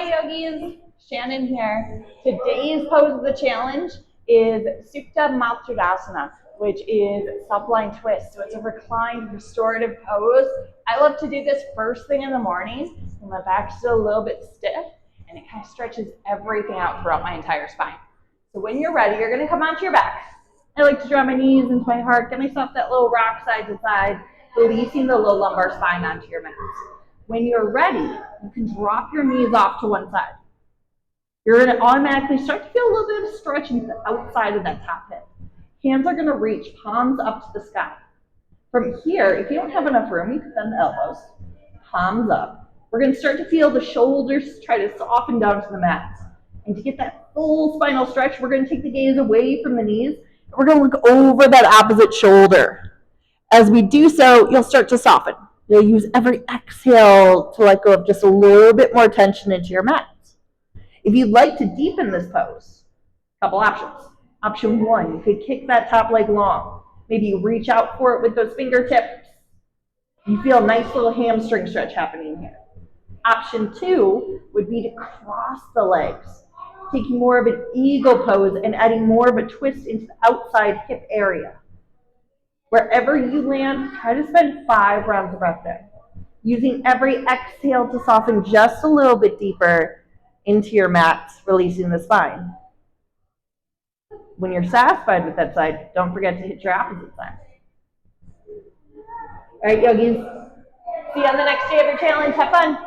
Hi yogis, Shannon here. Today's pose of the challenge is Supta Matsyendrasana, which is Supine Twist. So it's a reclined restorative pose. I love to do this first thing in the morning when my back's still a little bit stiff and it kind of stretches everything out throughout my entire spine. So when you're ready, you're going to come onto your back. I like to draw my knees into my heart, get myself that little rock side to side, releasing the low lumbar spine onto your mat. When you're ready, you can drop your knees off to one side. You're going to automatically start to feel a little bit of stretch into the outside of that top hip. Hands are going to reach palms up to the sky. From here, if you don't have enough room, you can bend the elbows, palms up. We're going to start to feel the shoulders try to soften down to the mat. And to get that full spinal stretch, we're going to take the gaze away from the knees. And we're going to look over that opposite shoulder. As we do so, you'll start to soften. You'll use every exhale to let go of just a little bit more tension into your mat. If you'd like to deepen this pose, a couple options. Option one, you could kick that top leg long. Maybe you reach out for it with those fingertips. You feel a nice little hamstring stretch happening here. Option two would be to cross the legs, taking more of an eagle pose and adding more of a twist into the outside hip area. Wherever you land, try to spend 5 rounds of breath there. Using every exhale to soften just a little bit deeper into your mat, releasing the spine. When you're satisfied with that side, don't forget to hit your opposite side. All right, yogis. See you on the next day of your challenge. Have fun.